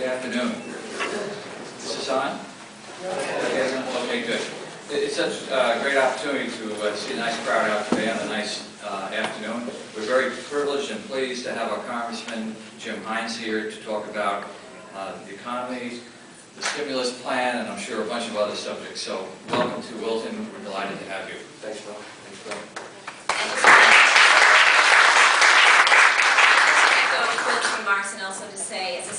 afternoon. Is this on? Okay, good. It's such a great opportunity to see a nice crowd out today on a nice afternoon. We're very privileged and pleased to have our Congressman Jim Himes here to talk about the economy, the stimulus plan, and I'm sure a bunch of other subjects. So welcome to Wilton. We're delighted to have you. Thanks, Bill. Thanks, Bill. Remarks, and also to say, as a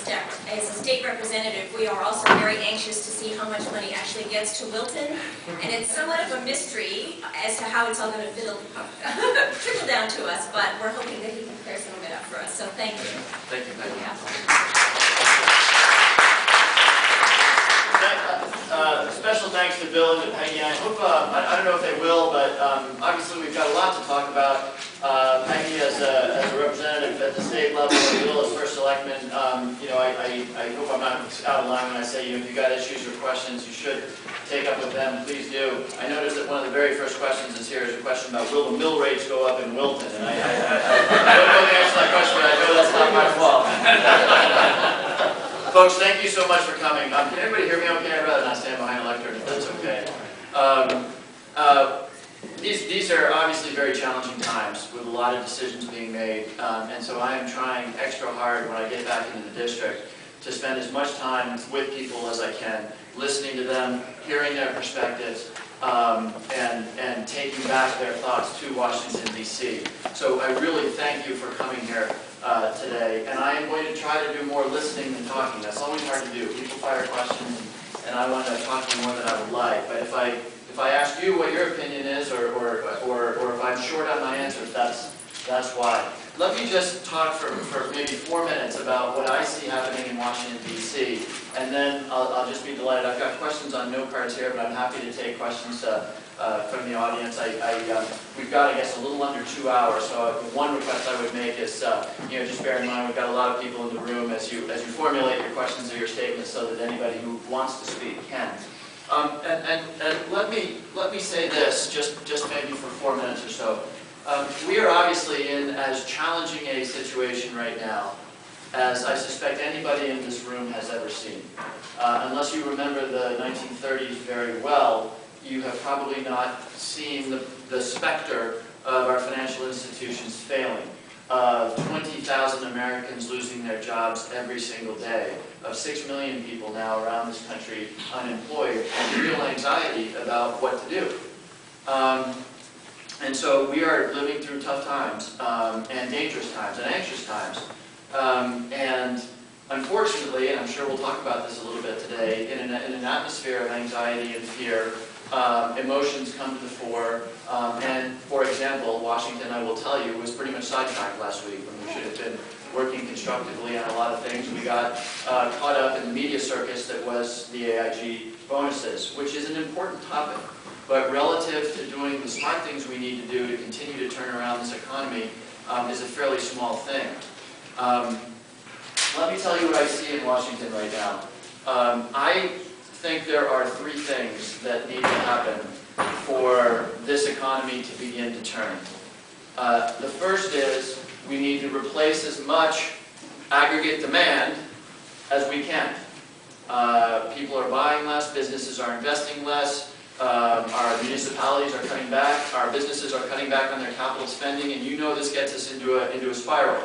state representative, we are also very anxious to see how much money actually gets to Wilton, and it's somewhat of a mystery as to how it's all going to trickle down to us, but we're hoping that he can clear some of it up for us. So thank you. Thank you. Thank you. Special thanks to Bill and to Peggy. I hope, I don't know if they will, but obviously we've got a lot to talk about. Peggy as a representative at the state level, and Bill as first selectman, you know, I hope I'm not out of line when I say, if you've got issues or questions you should take up with them, please do. I noticed that one of the very first questions is here is a question about will the mill rates go up in Wilton, and I don't know the answer to that question, but I know that's not my fault. Folks, thank you so much for coming. Can everybody hear me okay? I'd rather not stand behind a lectern if that's okay. These are obviously very challenging times with a lot of decisions being made, and so I am trying extra hard when I get back into the district to spend as much time with people as I can, listening to them, hearing their perspectives, and taking back their thoughts to Washington, D.C. So I really thank you for coming here today, and I am going to try to do more listening than talking. That's always hard to do. People fire questions, and I want to talk to you more than I would like. But if I ask you what your opinion is, or if I'm short on my answers, that's why. Let me just talk for maybe 4 minutes about what I see happening in Washington, D.C., and then I'll just be delighted. I've got questions on note cards here, but I'm happy to take questions from the audience. We've got, I guess, a little under 2 hours, so one request I would make is, just bear in mind we've got a lot of people in the room as you formulate your questions or your statements, so that anybody who wants to speak can. And let me say this, just maybe for 4 minutes or so. We are obviously in as challenging a situation right now as I suspect anybody in this room has ever seen. Unless you remember the 1930s very well, you have probably not seen the specter of our financial institutions failing, of 20,000 Americans losing their jobs every single day, of 6 million people now around this country unemployed, and real anxiety about what to do. And so we are living through tough times, and dangerous times, and anxious times. And unfortunately, and I'm sure we'll talk about this a little bit today, in an atmosphere of anxiety and fear, emotions come to the fore. And for example, Washington, I will tell you, was pretty much sidetracked last week when we should have been working constructively on a lot of things. We got caught up in the media circus that was the AIG bonuses, which is an important topic. But relative to doing the smart things we need to do to continue to turn around this economy is a fairly small thing. Let me tell you what I see in Washington right now. I think there are 3 things that need to happen for this economy to begin to turn. The first is we need to replace as much aggregate demand as we can. People are buying less, businesses are investing less, our municipalities are cutting back, our businesses are cutting back on their capital spending, and you know this gets us into a spiral.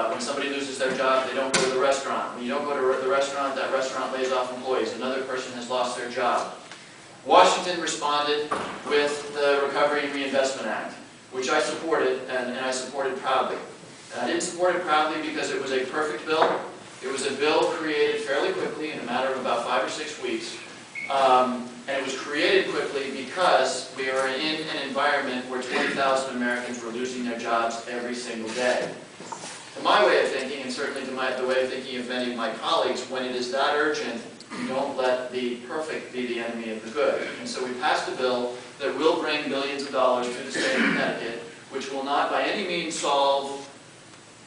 When somebody loses their job, they don't go to the restaurant. When you don't go to the restaurant, that restaurant lays off employees. Another person has lost their job. Washington responded with the Recovery and Reinvestment Act, which I supported, and I supported proudly. And I didn't support it proudly because it was a perfect bill. It was a bill created fairly quickly in a matter of about 5 or 6 weeks. And it was created quickly because we are in an environment where 20,000 Americans were losing their jobs every single day. To my way of thinking, and certainly to the way of thinking of many of my colleagues, when it is that urgent, you don't let the perfect be the enemy of the good. And so we passed a bill that will bring billions of dollars to the state of Connecticut, which will not by any means solve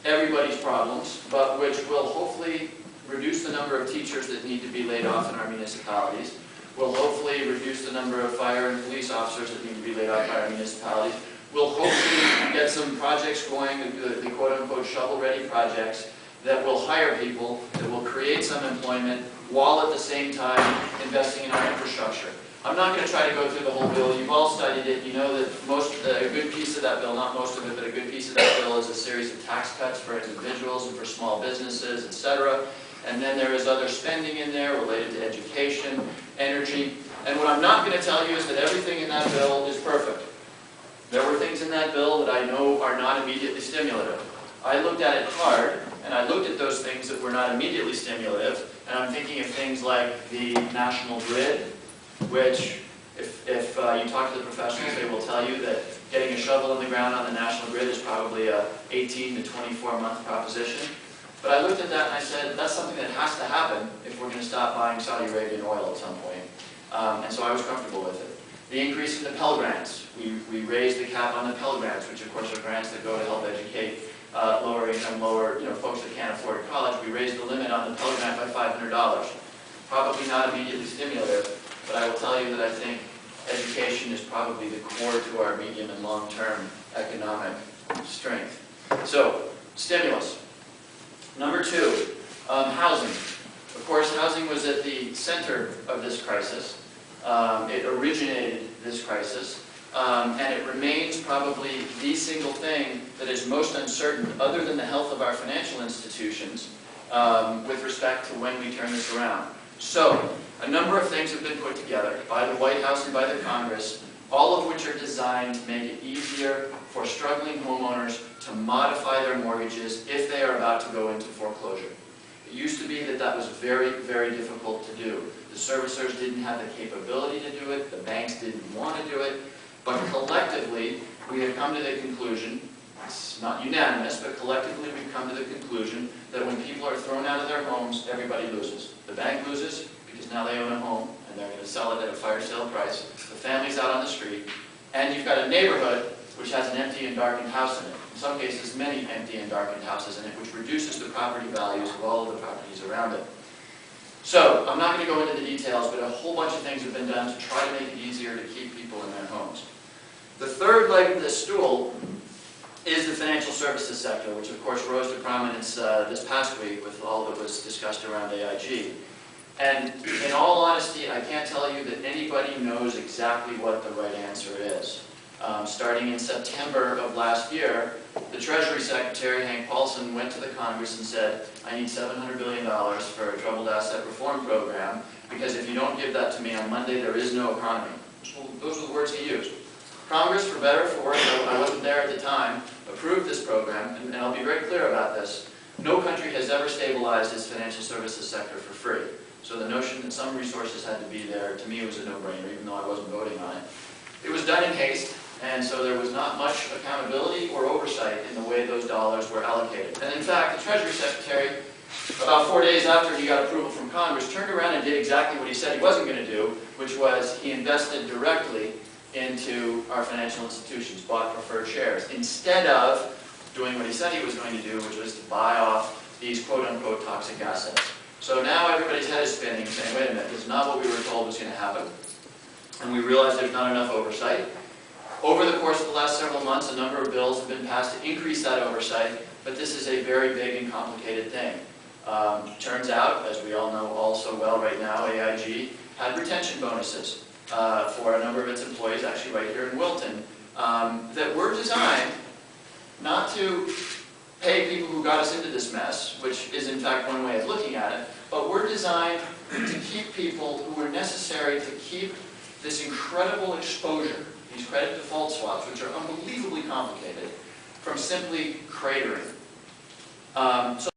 everybody's problems, but which will hopefully reduce the number of teachers that need to be laid off in our municipalities, will hopefully reduce the number of fire and police officers that need to be laid off by our municipalities, will hopefully get some projects going, the quote-unquote shovel-ready projects, that will hire people, that will create some employment, while at the same time investing in our infrastructure. I'm not going to try to go through the whole bill. You've all studied it. You know that a good piece of that bill, not most of it, but a good piece of that bill is a series of tax cuts for individuals and for small businesses, etc. And then there is other spending in there related to education, energy. And what I'm not going to tell you is that everything in that bill is perfect. There were things in that bill that I know are not immediately stimulative. I looked at it hard, and I looked at those things that were not immediately stimulative, and I'm thinking of things like the national grid, which, if you talk to the professionals, they will tell you that getting a shovel in the ground on the national grid is probably a 18 to 24-month proposition. But I looked at that and I said, that's something that has to happen if we're going to stop buying Saudi Arabian oil at some point. And so I was comfortable with it. The increase in the Pell Grants. We raised the cap on the Pell Grants, which of course are grants that go to help educate lower income, folks that can't afford college. We raised the limit on the Pell Grant by $500. Probably not immediately stimulative, but I will tell you that I think education is probably the core to our medium and long-term economic strength. So, stimulus. Number two, housing. Of course, housing was at the center of this crisis. It originated this crisis, and it remains probably the single thing that is most uncertain, other than the health of our financial institutions, with respect to when we turn this around. So, a number of things have been put together by the White House and by the Congress, all of which are designed to make it easier for struggling homeowners to modify their mortgages if they are about to go into foreclosure. It used to be that that was very, very difficult to do. The servicers didn't have the capability to do it, the banks didn't want to do it, but collectively we have come to the conclusion, it's not unanimous, but collectively we've come to the conclusion that when people are thrown out of their homes, everybody loses. The bank loses because now they own a home and they're going to sell it at a fire sale price. The family's out on the street, and you've got a neighborhood which has an empty and darkened house in it. In some cases, many empty and darkened houses in it, which reduces the property values of all of the properties around it. So, I'm not going to go into the details, but a whole bunch of things have been done to try to make it easier to keep people in their homes. The third leg of this stool is the financial services sector, which of course rose to prominence this past week with all that was discussed around AIG. And in all honesty, I can't tell you that anybody knows exactly what the right answer is. Starting in September of last year, the Treasury Secretary, Hank Paulson, went to the Congress and said, I need $700 billion for a troubled asset reform program, because if you don't give that to me on Monday, there is no economy. So those are the words he used. Congress, for better or for worse, I wasn't there at the time, approved this program, and I'll be very clear about this. No country has ever stabilized its financial services sector for free. So the notion that some resources had to be there, to me, was a no-brainer, even though I wasn't voting on it. It was done in haste, and so there was not much accountability or oversight in the way those dollars were allocated. And in fact, the Treasury Secretary, about 4 days after he got approval from Congress, turned around and did exactly what he said he wasn't going to do, which was he invested directly into our financial institutions, bought preferred shares, instead of doing what he said he was going to do, which was to buy off these quote-unquote toxic assets. So now everybody's head is spinning, saying, wait a minute, this is not what we were told was going to happen. And we realize there's not enough oversight. Over the course of the last several months, a number of bills have been passed to increase that oversight, but this is a very big and complicated thing. Turns out, as we all know all so well right now, AIG had retention bonuses for a number of its employees, actually right here in Wilton, that were designed not to pay people who got us into this mess, which is in fact one way of looking at it, but were designed to keep people who were necessary to keep this incredible exposure, these credit default swaps, which are unbelievably complicated, from simply cratering. So